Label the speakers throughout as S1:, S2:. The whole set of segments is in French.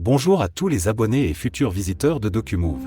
S1: Bonjour à tous les abonnés et futurs visiteurs de DocuMove.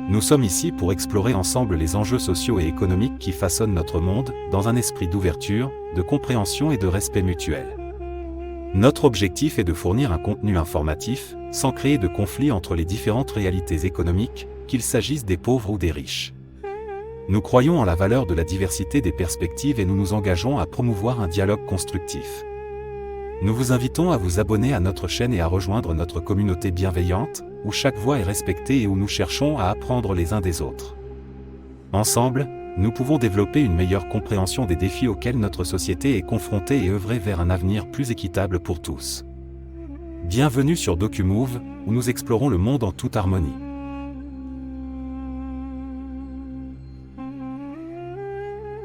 S1: Nous sommes ici pour explorer ensemble les enjeux sociaux et économiques qui façonnent notre monde, dans un esprit d'ouverture, de compréhension et de respect mutuel. Notre objectif est de fournir un contenu informatif, sans créer de conflit entre les différentes réalités économiques, qu'il s'agisse des pauvres ou des riches. Nous croyons en la valeur de la diversité des perspectives et nous nous engageons à promouvoir un dialogue constructif. Nous vous invitons à vous abonner à notre chaîne et à rejoindre notre communauté bienveillante, où chaque voix est respectée et où nous cherchons à apprendre les uns des autres. Ensemble, nous pouvons développer une meilleure compréhension des défis auxquels notre société est confrontée et œuvrer vers un avenir plus équitable pour tous. Bienvenue sur DocuMove, où nous explorons le monde en toute harmonie.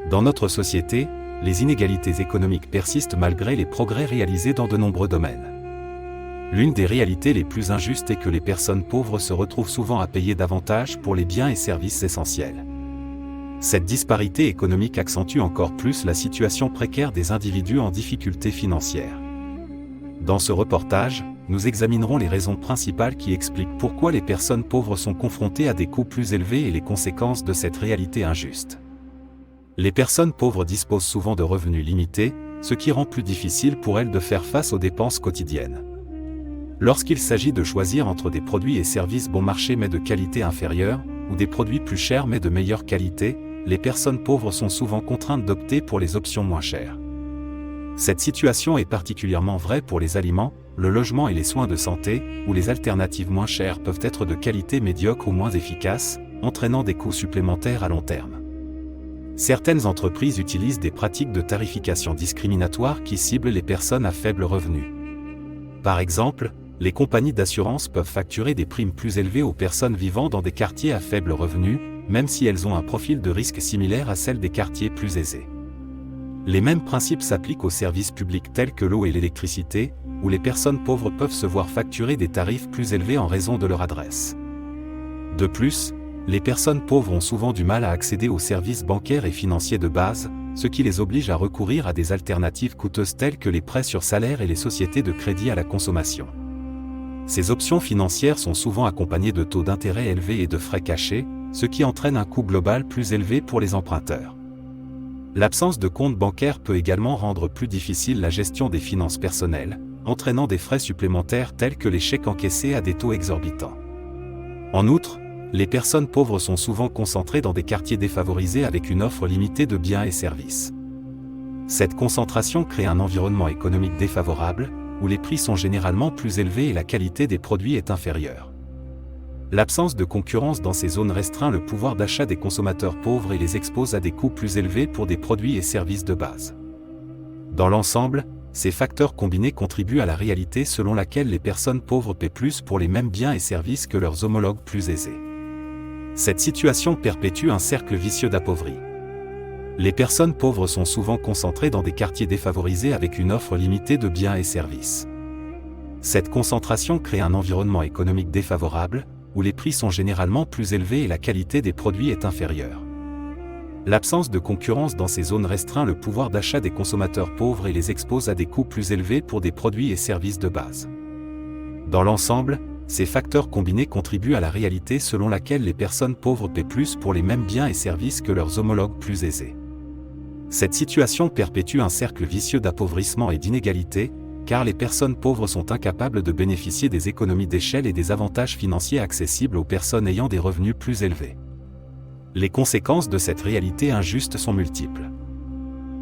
S1: Dans notre société, les inégalités économiques persistent malgré les progrès réalisés dans de nombreux domaines. L'une des réalités les plus injustes est que les personnes pauvres se retrouvent souvent à payer davantage pour les biens et services essentiels. Cette disparité économique accentue encore plus la situation précaire des individus en difficulté financière. Dans ce reportage, nous examinerons les raisons principales qui expliquent pourquoi les personnes pauvres sont confrontées à des coûts plus élevés et les conséquences de cette réalité injuste. Les personnes pauvres disposent souvent de revenus limités, ce qui rend plus difficile pour elles de faire face aux dépenses quotidiennes. Lorsqu'il s'agit de choisir entre des produits et services bon marché mais de qualité inférieure, ou des produits plus chers mais de meilleure qualité, les personnes pauvres sont souvent contraintes d'opter pour les options moins chères. Cette situation est particulièrement vraie pour les aliments, le logement et les soins de santé, où les alternatives moins chères peuvent être de qualité médiocre ou moins efficaces, entraînant des coûts supplémentaires à long terme. Certaines entreprises utilisent des pratiques de tarification discriminatoires qui ciblent les personnes à faible revenu. Par exemple, les compagnies d'assurance peuvent facturer des primes plus élevées aux personnes vivant dans des quartiers à faible revenu, même si elles ont un profil de risque similaire à celle des quartiers plus aisés. Les mêmes principes s'appliquent aux services publics tels que l'eau et l'électricité, où les personnes pauvres peuvent se voir facturer des tarifs plus élevés en raison de leur adresse. De plus, les personnes pauvres ont souvent du mal à accéder aux services bancaires et financiers de base, ce qui les oblige à recourir à des alternatives coûteuses telles que les prêts sur salaire et les sociétés de crédit à la consommation. Ces options financières sont souvent accompagnées de taux d'intérêt élevés et de frais cachés, ce qui entraîne un coût global plus élevé pour les emprunteurs. L'absence de compte bancaire peut également rendre plus difficile la gestion des finances personnelles, entraînant des frais supplémentaires tels que les chèques encaissés à des taux exorbitants. En outre, les personnes pauvres sont souvent concentrées dans des quartiers défavorisés avec une offre limitée de biens et services. Cette concentration crée un environnement économique défavorable, où les prix sont généralement plus élevés et la qualité des produits est inférieure. L'absence de concurrence dans ces zones restreint le pouvoir d'achat des consommateurs pauvres et les expose à des coûts plus élevés pour des produits et services de base. Dans l'ensemble, ces facteurs combinés contribuent à la réalité selon laquelle les personnes pauvres paient plus pour les mêmes biens et services que leurs homologues plus aisés. Cette situation perpétue un cercle vicieux d'appauvrie. Les personnes pauvres sont souvent concentrées dans des quartiers défavorisés avec une offre limitée de biens et services. Cette concentration crée un environnement économique défavorable, où les prix sont généralement plus élevés et la qualité des produits est inférieure. L'absence de concurrence dans ces zones restreint le pouvoir d'achat des consommateurs pauvres et les expose à des coûts plus élevés pour des produits et services de base. Dans l'ensemble, ces facteurs combinés contribuent à la réalité selon laquelle les personnes pauvres paient plus pour les mêmes biens et services que leurs homologues plus aisés. Cette situation perpétue un cercle vicieux d'appauvrissement et d'inégalité, car les personnes pauvres sont incapables de bénéficier des économies d'échelle et des avantages financiers accessibles aux personnes ayant des revenus plus élevés. Les conséquences de cette réalité injuste sont multiples.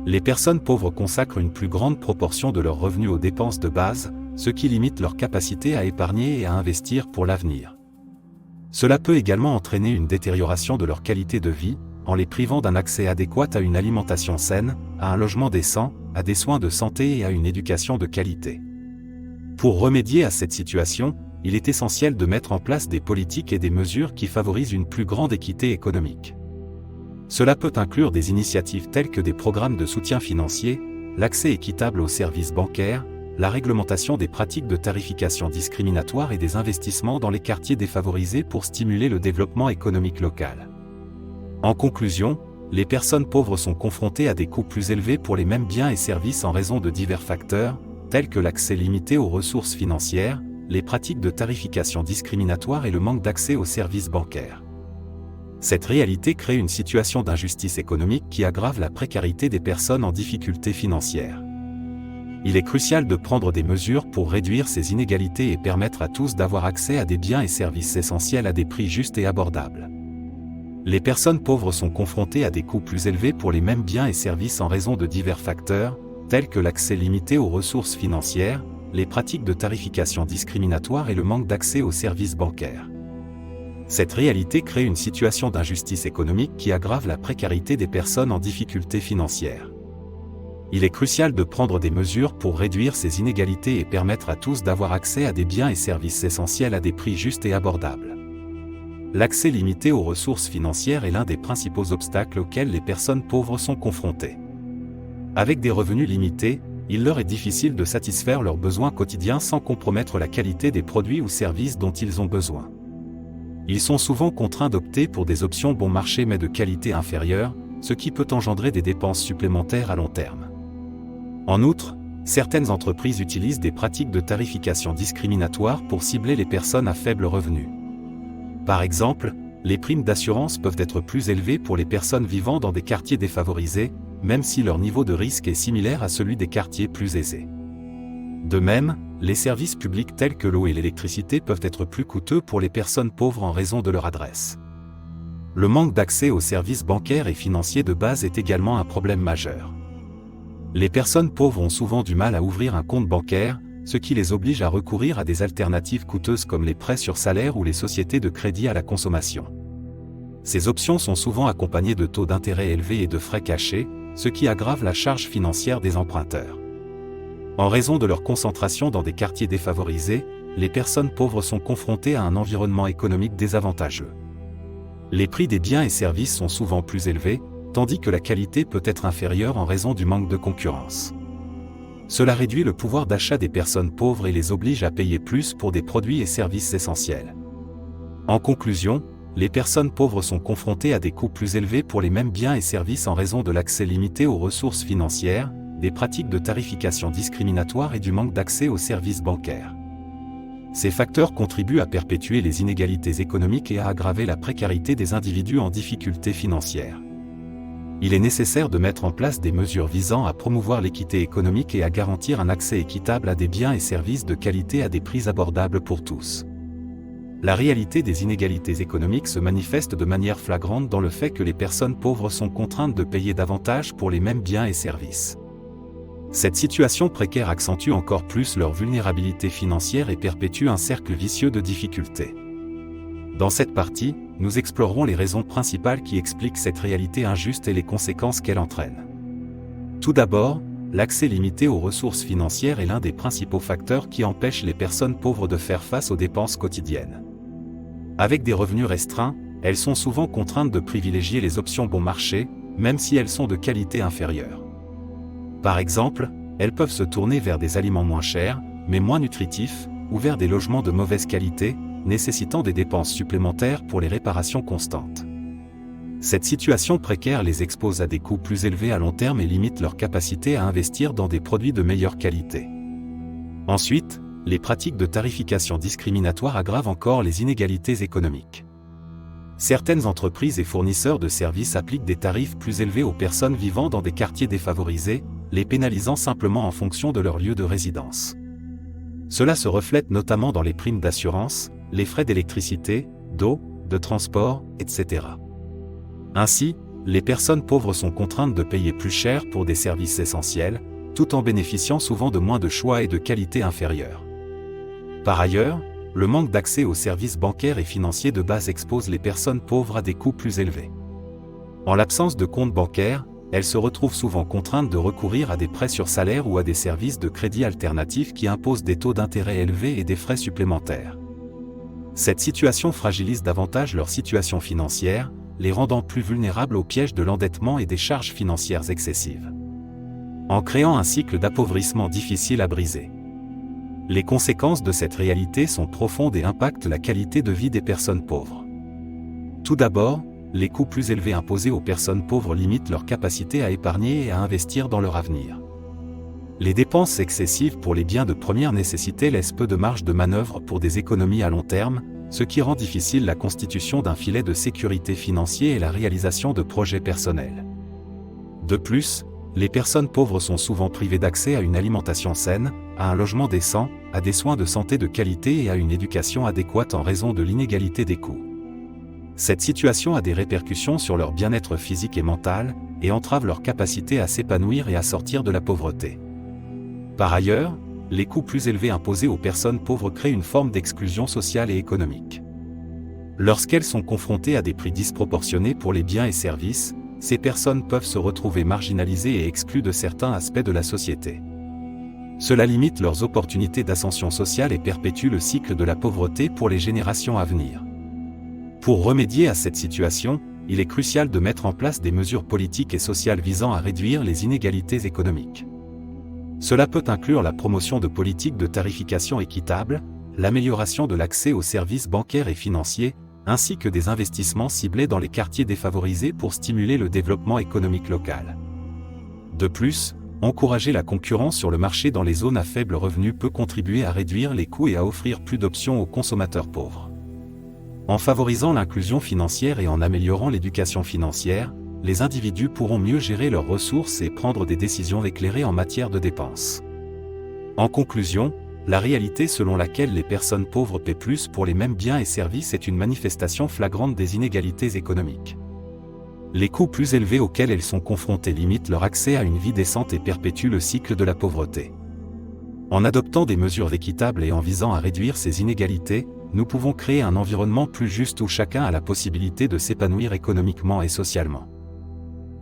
S1: Les personnes pauvres consacrent une plus grande proportion de leurs revenus aux dépenses de base, ce qui limite leur capacité à épargner et à investir pour l'avenir. Cela peut également entraîner une détérioration de leur qualité de vie, en les privant d'un accès adéquat à une alimentation saine, à un logement décent, à des soins de santé et à une éducation de qualité. Pour remédier à cette situation, il est essentiel de mettre en place des politiques et des mesures qui favorisent une plus grande équité économique. Cela peut inclure des initiatives telles que des programmes de soutien financier, l'accès équitable aux services bancaires, la réglementation des pratiques de tarification discriminatoire et des investissements dans les quartiers défavorisés pour stimuler le développement économique local. En conclusion, les personnes pauvres sont confrontées à des coûts plus élevés pour les mêmes biens et services en raison de divers facteurs, tels que l'accès limité aux ressources financières, les pratiques de tarification discriminatoire et le manque d'accès aux services bancaires. Cette réalité crée une situation d'injustice économique qui aggrave la précarité des personnes en difficulté financière. Il est crucial de prendre des mesures pour réduire ces inégalités et permettre à tous d'avoir accès à des biens et services essentiels à des prix justes et abordables. Les personnes pauvres sont confrontées à des coûts plus élevés pour les mêmes biens et services en raison de divers facteurs, tels que l'accès limité aux ressources financières, les pratiques de tarification discriminatoire et le manque d'accès aux services bancaires. Cette réalité crée une situation d'injustice économique qui aggrave la précarité des personnes en difficulté financière. Il est crucial de prendre des mesures pour réduire ces inégalités et permettre à tous d'avoir accès à des biens et services essentiels à des prix justes et abordables. L'accès limité aux ressources financières est l'un des principaux obstacles auxquels les personnes pauvres sont confrontées. Avec des revenus limités, il leur est difficile de satisfaire leurs besoins quotidiens sans compromettre la qualité des produits ou services dont ils ont besoin. Ils sont souvent contraints d'opter pour des options bon marché mais de qualité inférieure, ce qui peut engendrer des dépenses supplémentaires à long terme. En outre, certaines entreprises utilisent des pratiques de tarification discriminatoire pour cibler les personnes à faible revenu. Par exemple, les primes d'assurance peuvent être plus élevées pour les personnes vivant dans des quartiers défavorisés, même si leur niveau de risque est similaire à celui des quartiers plus aisés. De même, les services publics tels que l'eau et l'électricité peuvent être plus coûteux pour les personnes pauvres en raison de leur adresse. Le manque d'accès aux services bancaires et financiers de base est également un problème majeur. Les personnes pauvres ont souvent du mal à ouvrir un compte bancaire, ce qui les oblige à recourir à des alternatives coûteuses comme les prêts sur salaire ou les sociétés de crédit à la consommation. Ces options sont souvent accompagnées de taux d'intérêt élevés et de frais cachés, ce qui aggrave la charge financière des emprunteurs. En raison de leur concentration dans des quartiers défavorisés, les personnes pauvres sont confrontées à un environnement économique désavantageux. Les prix des biens et services sont souvent plus élevés, tandis que la qualité peut être inférieure en raison du manque de concurrence. Cela réduit le pouvoir d'achat des personnes pauvres et les oblige à payer plus pour des produits et services essentiels. En conclusion, les personnes pauvres sont confrontées à des coûts plus élevés pour les mêmes biens et services en raison de l'accès limité aux ressources financières, des pratiques de tarification discriminatoire et du manque d'accès aux services bancaires. Ces facteurs contribuent à perpétuer les inégalités économiques et à aggraver la précarité des individus en difficulté financière. Il est nécessaire de mettre en place des mesures visant à promouvoir l'équité économique et à garantir un accès équitable à des biens et services de qualité à des prix abordables pour tous. La réalité des inégalités économiques se manifeste de manière flagrante dans le fait que les personnes pauvres sont contraintes de payer davantage pour les mêmes biens et services. Cette situation précaire accentue encore plus leur vulnérabilité financière et perpétue un cercle vicieux de difficultés. Dans cette partie, nous explorerons les raisons principales qui expliquent cette réalité injuste et les conséquences qu'elle entraîne. Tout d'abord, l'accès limité aux ressources financières est l'un des principaux facteurs qui empêchent les personnes pauvres de faire face aux dépenses quotidiennes. Avec des revenus restreints, elles sont souvent contraintes de privilégier les options bon marché, même si elles sont de qualité inférieure. Par exemple, elles peuvent se tourner vers des aliments moins chers, mais moins nutritifs, ou vers des logements de mauvaise qualité, nécessitant des dépenses supplémentaires pour les réparations constantes. Cette situation précaire les expose à des coûts plus élevés à long terme et limite leur capacité à investir dans des produits de meilleure qualité. Ensuite, les pratiques de tarification discriminatoire aggravent encore les inégalités économiques. Certaines entreprises et fournisseurs de services appliquent des tarifs plus élevés aux personnes vivant dans des quartiers défavorisés, les pénalisant simplement en fonction de leur lieu de résidence. Cela se reflète notamment dans les primes d'assurance, les frais d'électricité, d'eau, de transport, etc. Ainsi, les personnes pauvres sont contraintes de payer plus cher pour des services essentiels, tout en bénéficiant souvent de moins de choix et de qualité inférieure. Par ailleurs, le manque d'accès aux services bancaires et financiers de base expose les personnes pauvres à des coûts plus élevés. En l'absence de compte bancaire, elles se retrouvent souvent contraintes de recourir à des prêts sur salaire ou à des services de crédit alternatifs qui imposent des taux d'intérêt élevés et des frais supplémentaires. Cette situation fragilise davantage leur situation financière, les rendant plus vulnérables au piège de l'endettement et des charges financières excessives, en créant un cycle d'appauvrissement difficile à briser. Les conséquences de cette réalité sont profondes et impactent la qualité de vie des personnes pauvres. Tout d'abord, les coûts plus élevés imposés aux personnes pauvres limitent leur capacité à épargner et à investir dans leur avenir. Les dépenses excessives pour les biens de première nécessité laissent peu de marge de manœuvre pour des économies à long terme, ce qui rend difficile la constitution d'un filet de sécurité financier et la réalisation de projets personnels. De plus, les personnes pauvres sont souvent privées d'accès à une alimentation saine, à un logement décent, à des soins de santé de qualité et à une éducation adéquate en raison de l'inégalité des coûts. Cette situation a des répercussions sur leur bien-être physique et mental, et entrave leur capacité à s'épanouir et à sortir de la pauvreté. Par ailleurs, les coûts plus élevés imposés aux personnes pauvres créent une forme d'exclusion sociale et économique. Lorsqu'elles sont confrontées à des prix disproportionnés pour les biens et services, ces personnes peuvent se retrouver marginalisées et exclues de certains aspects de la société. Cela limite leurs opportunités d'ascension sociale et perpétue le cycle de la pauvreté pour les générations à venir. Pour remédier à cette situation, il est crucial de mettre en place des mesures politiques et sociales visant à réduire les inégalités économiques. Cela peut inclure la promotion de politiques de tarification équitable, l'amélioration de l'accès aux services bancaires et financiers, ainsi que des investissements ciblés dans les quartiers défavorisés pour stimuler le développement économique local. De plus, encourager la concurrence sur le marché dans les zones à faible revenu peut contribuer à réduire les coûts et à offrir plus d'options aux consommateurs pauvres. En favorisant l'inclusion financière et en améliorant l'éducation financière, les individus pourront mieux gérer leurs ressources et prendre des décisions éclairées en matière de dépenses. En conclusion, la réalité selon laquelle les personnes pauvres paient plus pour les mêmes biens et services est une manifestation flagrante des inégalités économiques. Les coûts plus élevés auxquels elles sont confrontées limitent leur accès à une vie décente et perpétuent le cycle de la pauvreté. En adoptant des mesures équitables et en visant à réduire ces inégalités, nous pouvons créer un environnement plus juste où chacun a la possibilité de s'épanouir économiquement et socialement.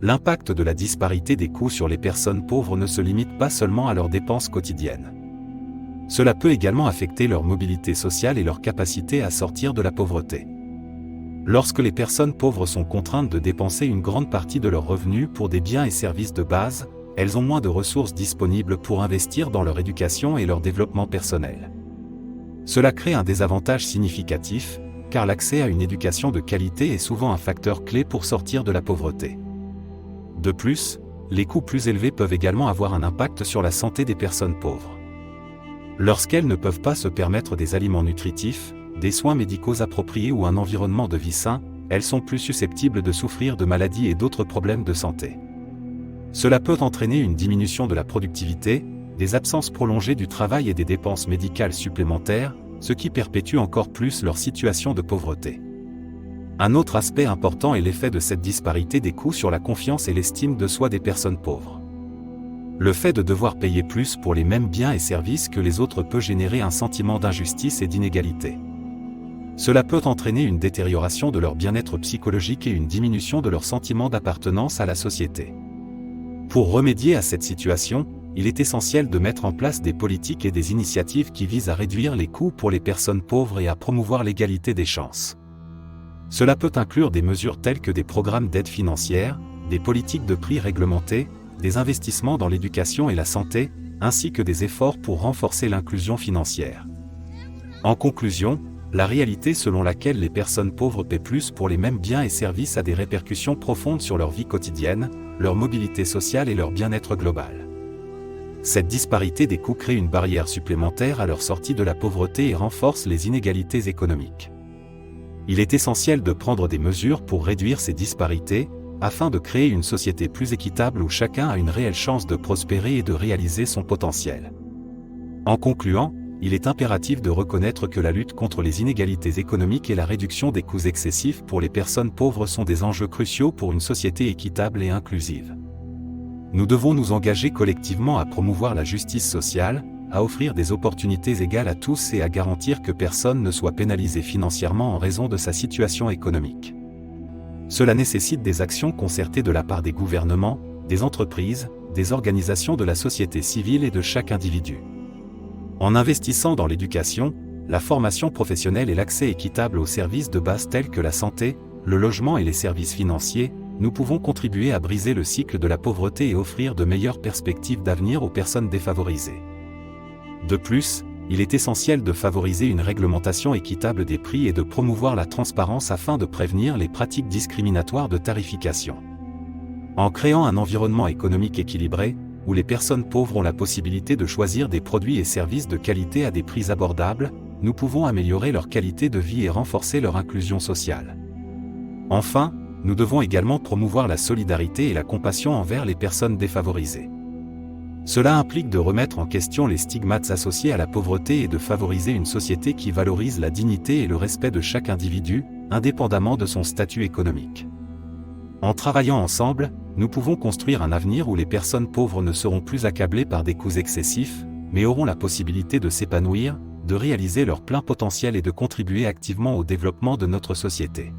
S1: L'impact de la disparité des coûts sur les personnes pauvres ne se limite pas seulement à leurs dépenses quotidiennes. Cela peut également affecter leur mobilité sociale et leur capacité à sortir de la pauvreté. Lorsque les personnes pauvres sont contraintes de dépenser une grande partie de leurs revenus pour des biens et services de base, elles ont moins de ressources disponibles pour investir dans leur éducation et leur développement personnel. Cela crée un désavantage significatif, car l'accès à une éducation de qualité est souvent un facteur clé pour sortir de la pauvreté. De plus, les coûts plus élevés peuvent également avoir un impact sur la santé des personnes pauvres. Lorsqu'elles ne peuvent pas se permettre des aliments nutritifs, des soins médicaux appropriés ou un environnement de vie sain, elles sont plus susceptibles de souffrir de maladies et d'autres problèmes de santé. Cela peut entraîner une diminution de la productivité, des absences prolongées du travail et des dépenses médicales supplémentaires, ce qui perpétue encore plus leur situation de pauvreté. Un autre aspect important est l'effet de cette disparité des coûts sur la confiance et l'estime de soi des personnes pauvres. Le fait de devoir payer plus pour les mêmes biens et services que les autres peut générer un sentiment d'injustice et d'inégalité. Cela peut entraîner une détérioration de leur bien-être psychologique et une diminution de leur sentiment d'appartenance à la société. Pour remédier à cette situation, il est essentiel de mettre en place des politiques et des initiatives qui visent à réduire les coûts pour les personnes pauvres et à promouvoir l'égalité des chances. Cela peut inclure des mesures telles que des programmes d'aide financière, des politiques de prix réglementées, des investissements dans l'éducation et la santé, ainsi que des efforts pour renforcer l'inclusion financière. En conclusion, la réalité selon laquelle les personnes pauvres paient plus pour les mêmes biens et services a des répercussions profondes sur leur vie quotidienne, leur mobilité sociale et leur bien-être global. Cette disparité des coûts crée une barrière supplémentaire à leur sortie de la pauvreté et renforce les inégalités économiques. Il est essentiel de prendre des mesures pour réduire ces disparités, afin de créer une société plus équitable où chacun a une réelle chance de prospérer et de réaliser son potentiel. En concluant, il est impératif de reconnaître que la lutte contre les inégalités économiques et la réduction des coûts excessifs pour les personnes pauvres sont des enjeux cruciaux pour une société équitable et inclusive. Nous devons nous engager collectivement à promouvoir la justice sociale, à offrir des opportunités égales à tous et à garantir que personne ne soit pénalisé financièrement en raison de sa situation économique. Cela nécessite des actions concertées de la part des gouvernements, des entreprises, des organisations de la société civile et de chaque individu. En investissant dans l'éducation, la formation professionnelle et l'accès équitable aux services de base tels que la santé, le logement et les services financiers, nous pouvons contribuer à briser le cycle de la pauvreté et offrir de meilleures perspectives d'avenir aux personnes défavorisées. De plus, il est essentiel de favoriser une réglementation équitable des prix et de promouvoir la transparence afin de prévenir les pratiques discriminatoires de tarification. En créant un environnement économique équilibré, où les personnes pauvres ont la possibilité de choisir des produits et services de qualité à des prix abordables, nous pouvons améliorer leur qualité de vie et renforcer leur inclusion sociale. Enfin, nous devons également promouvoir la solidarité et la compassion envers les personnes défavorisées. Cela implique de remettre en question les stigmates associés à la pauvreté et de favoriser une société qui valorise la dignité et le respect de chaque individu, indépendamment de son statut économique. En travaillant ensemble, nous pouvons construire un avenir où les personnes pauvres ne seront plus accablées par des coûts excessifs, mais auront la possibilité de s'épanouir, de réaliser leur plein potentiel et de contribuer activement au développement de notre société.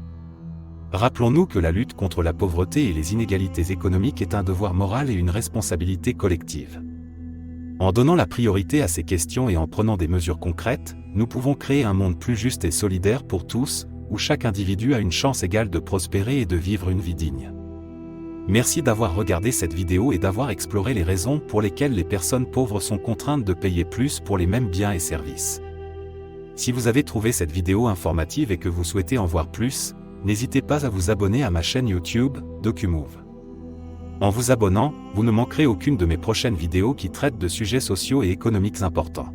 S1: Rappelons-nous que la lutte contre la pauvreté et les inégalités économiques est un devoir moral et une responsabilité collective. En donnant la priorité à ces questions et en prenant des mesures concrètes, nous pouvons créer un monde plus juste et solidaire pour tous, où chaque individu a une chance égale de prospérer et de vivre une vie digne. Merci d'avoir regardé cette vidéo et d'avoir exploré les raisons pour lesquelles les personnes pauvres sont contraintes de payer plus pour les mêmes biens et services. Si vous avez trouvé cette vidéo informative et que vous souhaitez en voir plus, n'hésitez pas à vous abonner à ma chaîne YouTube, DocuMove. En vous abonnant, vous ne manquerez aucune de mes prochaines vidéos qui traitent de sujets sociaux et économiques importants.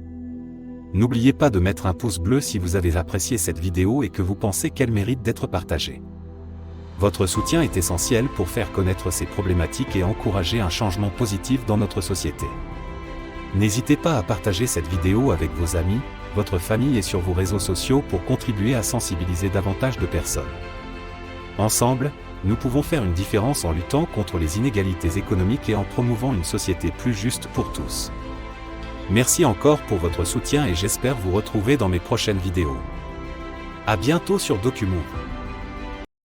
S1: N'oubliez pas de mettre un pouce bleu si vous avez apprécié cette vidéo et que vous pensez qu'elle mérite d'être partagée. Votre soutien est essentiel pour faire connaître ces problématiques et encourager un changement positif dans notre société. N'hésitez pas à partager cette vidéo avec vos amis, votre famille et sur vos réseaux sociaux pour contribuer à sensibiliser davantage de personnes. Ensemble, nous pouvons faire une différence en luttant contre les inégalités économiques et en promouvant une société plus juste pour tous. Merci encore pour votre soutien et j'espère vous retrouver dans mes prochaines vidéos. À bientôt sur DocuMove.